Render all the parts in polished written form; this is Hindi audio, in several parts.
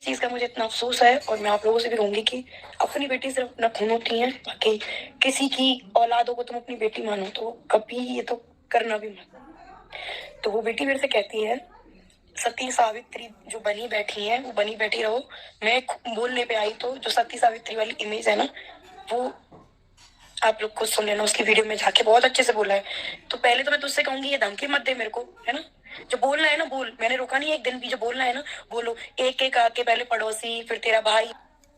चीज़ का मुझे इतना अफ़सोस है और मैं आप लोगों से भी कहूँगी कि अपनी बेटी सिर्फ़ अपना खून होती है, बाकी किसी की औलादों को तुम अपनी बेटी मानो तो कभी ये तो करना भी मत। तो वो बेटी मेरे से कहती है, सती सावित्री जो बनी बैठी हैं, वो बनी बैठी रहो। मैं बोलने पे आई तो जो सती सावित्री वाली इमेज है ना, वो आप लोग खुद सुन लेना, उसकी वीडियो में जाके बहुत अच्छे से बोला है। तो पहले तो मैं तुझसे कहूंगी ये धमकी मत दे मेरे को, है ना? जो बोलना है ना बोल, मैंने रोका नहीं एक दिन भी। जो बोलना है ना बोलो, एक एक आके पहले पड़ोसी, फिर तेरा भाई,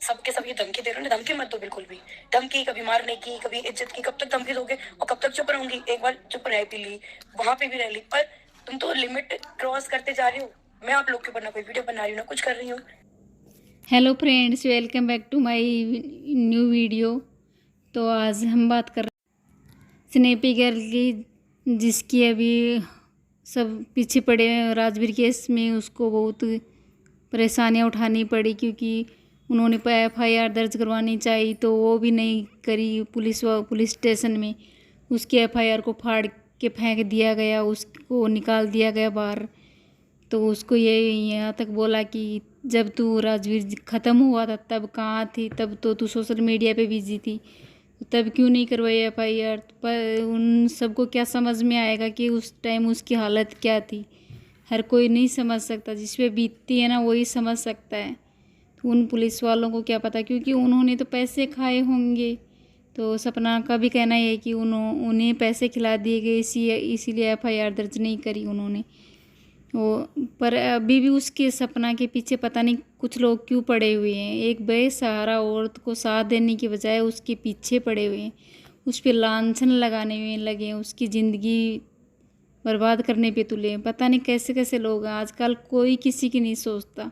सबके सब ये धमकी दे रहे हो ना, धमकी मत दो बिल्कुल भी। धमकी कभी मारने की, कभी इज्जत की, कब तक धमकी दोगे और कब तक चुप रहूंगी? एक बार चुप रह भी ली, वहां पे भी रह ली, पर तुम तो लिमिट क्रॉस करते जा रही हो। मैं आप लोग के ऊपर ना कोई वीडियो बना रही हूँ ना कुछ कर रही हूँ। Hello friends, welcome back to my new video. तो आज हम बात कर रहे हैं स्नैपी गर्ल की, जिसकी अभी सब पीछे पड़े हैं। राजवीर केस में उसको बहुत परेशानियां उठानी पड़ी, क्योंकि उन्होंने FIR दर्ज करवानी चाहिए तो वो भी नहीं करी। पुलिस स्टेशन में उसकी FIR को फाड़ के फेंक दिया गया, उसको निकाल दिया गया बाहर। तो उसको ये यहाँ तक बोला कि जब तू राजवीर ख़त्म हुआ था तब कहाँ थी? तब तो तू सोशल मीडिया पे बिजी थी, तब क्यों नहीं करवाई FIR? पर उन सबको क्या समझ में आएगा कि उस टाइम उसकी हालत क्या थी? हर कोई नहीं समझ सकता, जिस पे बीतती है ना वही समझ सकता है। तो उन पुलिस वालों को क्या पता, क्योंकि उन्होंने तो पैसे खाए होंगे। तो सपना का भी कहना ये है कि उन्हें पैसे खिला दिए गए, इसीलिए FIR दर्ज नहीं करी उन्होंने। वो पर अभी भी उसके सपना के पीछे पता नहीं कुछ लोग क्यों पड़े हुए हैं। एक बेसहारा औरत को साथ देने के बजाय उसके पीछे पड़े हुए हैं, उस पर लांछन लगाने में लगे हैं, उसकी ज़िंदगी बर्बाद करने पे तुले हैं। पता नहीं कैसे कैसे लोग हैं आजकल, कोई किसी की नहीं सोचता।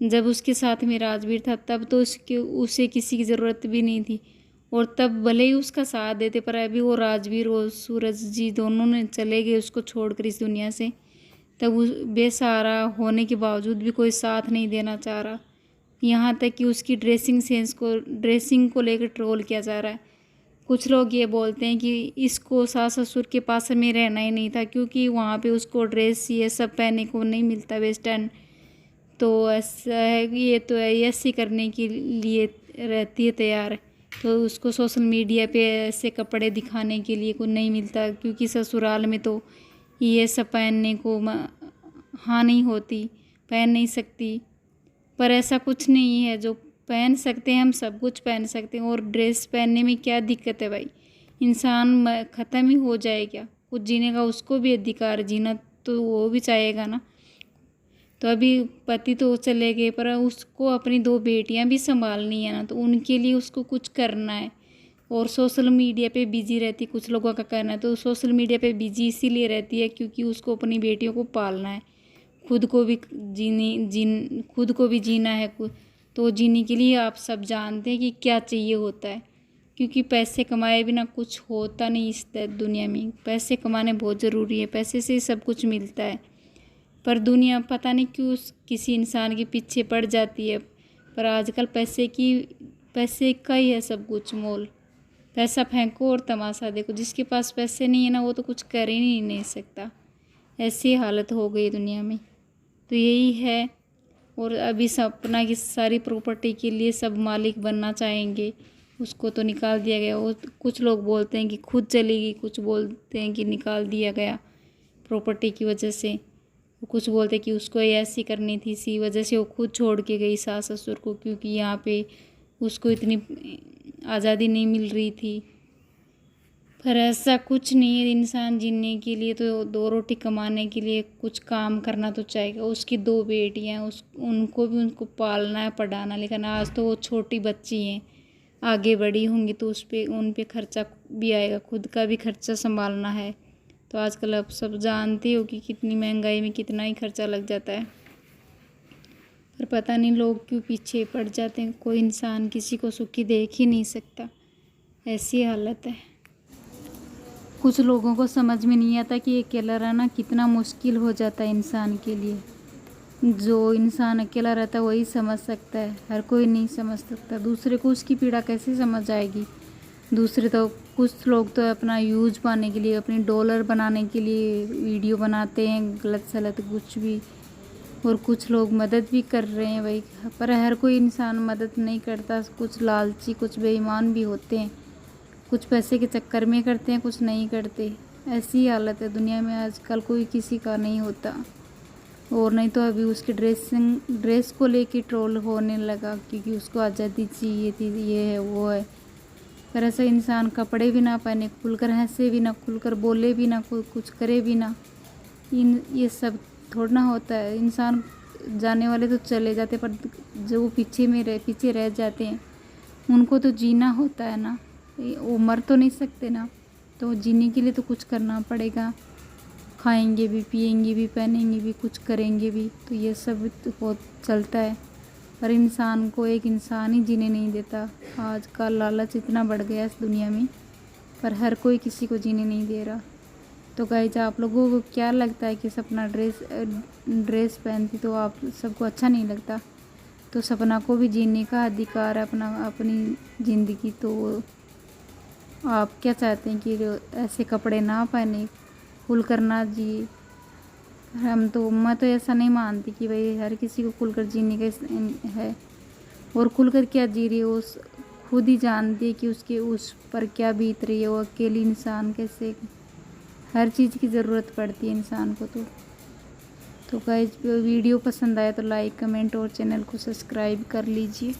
जब उसके साथ में राजवीर था तब तो उसे किसी की ज़रूरत भी नहीं थी, और तब भले ही उसका साथ देते, पर अभी वो राजवीर और सूरज जी दोनों ने चले गए उसको छोड़कर इस दुनिया से। तब उस बेसहारा होने के बावजूद भी कोई साथ नहीं देना चाह रहा। यहाँ तक कि उसकी ड्रेसिंग को लेकर ट्रोल किया जा रहा है। कुछ लोग ये बोलते हैं कि इसको सास ससुर के पास में रहना ही नहीं था, क्योंकि वहाँ पे उसको ड्रेस ये सब पहनने को नहीं मिलता वेस्टर्न। तो ऐसा है कि ये तो ऐसे करने के लिए रहती है तैयार। तो उसको सोशल मीडिया पे ऐसे कपड़े दिखाने के लिए को नहीं मिलता, क्योंकि ससुराल में तो ये सब पहनने को हाँ नहीं होती, पहन नहीं सकती। पर ऐसा कुछ नहीं है, जो पहन सकते हैं हम सब कुछ पहन सकते हैं। और ड्रेस पहनने में क्या दिक्कत है भाई? इंसान ख़त्म ही हो जाए क्या? कुछ जीने का उसको भी अधिकार, जीना तो वो भी चाहेगा ना। तो अभी पति तो चले गए, पर उसको अपनी 2 बेटियां भी संभालनी है ना, तो उनके लिए उसको कुछ करना है। और सोशल मीडिया पे बिजी रहती, कुछ लोगों का कहना है तो सोशल मीडिया पे बिजी इसीलिए रहती है क्योंकि उसको अपनी बेटियों को पालना है, खुद को भी खुद को भी जीना है। तो जीने के लिए आप सब जानते हैं कि क्या चाहिए होता है, क्योंकि पैसे कमाए बिना कुछ होता नहीं इस दुनिया में। पैसे कमाने बहुत ज़रूरी है, पैसे से ही सब कुछ मिलता है। पर दुनिया पता नहीं क्यों किसी इंसान के पीछे पड़ जाती है। पर आजकल पैसे का ही है सब कुछ मोल। पैसा फेंको और तमाशा देखो। जिसके पास पैसे नहीं है ना, वो तो कुछ कर ही नहीं सकता। ऐसी हालत हो गई दुनिया में। तो यही है। और अभी सपना की सारी प्रॉपर्टी के लिए सब मालिक बनना चाहेंगे, उसको तो निकाल दिया गया। और कुछ लोग बोलते हैं कि खुद चली गई, कुछ बोलते हैं कि निकाल दिया गया प्रॉपर्टी की वजह से, कुछ बोलते कि उसको ऐसी करनी थी, इसी वजह से वो खुद छोड़ के गई सास ससुर को, क्योंकि यहाँ पे उसको इतनी आज़ादी नहीं मिल रही थी। पर ऐसा कुछ नहीं है। इंसान जीने के लिए तो 2 रोटी कमाने के लिए कुछ काम करना तो चाहेगा। उसकी 2 बेटियाँ, उनको पालना है, पढ़ाना लिखाना। आज तो वो छोटी बच्ची हैं, आगे बड़ी होंगी तो उन पे खर्चा भी आएगा, खुद का भी खर्चा संभालना है। तो आजकल आप सब जानते हो कि कितनी महंगाई में कितना ही खर्चा लग जाता है। पर पता नहीं लोग क्यों पीछे पड़ जाते हैं। कोई इंसान किसी को सुखी देख ही नहीं सकता, ऐसी हालत है। कुछ लोगों को समझ में नहीं आता कि अकेला रहना कितना मुश्किल हो जाता है इंसान के लिए। जो इंसान अकेला रहता है वही समझ सकता है, हर कोई नहीं समझ सकता। दूसरे को उसकी पीड़ा कैसे समझ आएगी? दूसरे तो कुछ लोग तो अपना यूज पाने के लिए, अपनी डॉलर बनाने के लिए वीडियो बनाते हैं, गलत सलत कुछ भी। और कुछ लोग मदद भी कर रहे हैं भाई, पर हर कोई इंसान मदद नहीं करता। कुछ लालची, कुछ बेईमान भी होते हैं, कुछ पैसे के चक्कर में करते हैं, कुछ नहीं करते। ऐसी हालत है दुनिया में आजकल, कोई किसी का नहीं होता। और नहीं तो अभी उसकी ड्रेस को लेके ट्रोल होने लगा, क्योंकि उसको आज़ादी चाहिए थी, ये है वो है। पर ऐसा इंसान कपड़े भी ना पहने, खुलकर हंसे भी ना, खुलकर बोले भी ना, कोई कुछ करे भी ना, ये सब थोड़ा ना होता है। इंसान जाने वाले तो चले जाते, पर जो पीछे रह जाते हैं उनको तो जीना होता है ना, वो मर तो नहीं सकते ना। तो जीने के लिए तो कुछ करना पड़ेगा, खाएंगे भी, पिएंगे भी, पहनेंगे भी, कुछ करेंगे भी, तो ये सब तो चलता है। पर इंसान को एक इंसान ही जीने नहीं देता। आज का लालच इतना बढ़ गया इस दुनिया में, पर हर कोई किसी को जीने नहीं दे रहा। तो गाइस, आप लोगों को क्या लगता है कि सपना ड्रेस पहनती तो आप सबको अच्छा नहीं लगता? तो सपना को भी जीने का अधिकार है, अपनी ज़िंदगी। तो आप क्या चाहते हैं कि ऐसे कपड़े ना पहने, खुलकर ना जिए? मैं तो ऐसा नहीं मानती कि भाई हर किसी को खुलकर जीने का है। और खुलकर क्या जी रही है उस खुद ही जानती है कि उसके उस पर क्या बीत रही है। वो अकेली इंसान कैसे, हर चीज़ की ज़रूरत पड़ती है इंसान को। तो गाइस, वीडियो पसंद आया तो लाइक, कमेंट और चैनल को सब्सक्राइब कर लीजिए।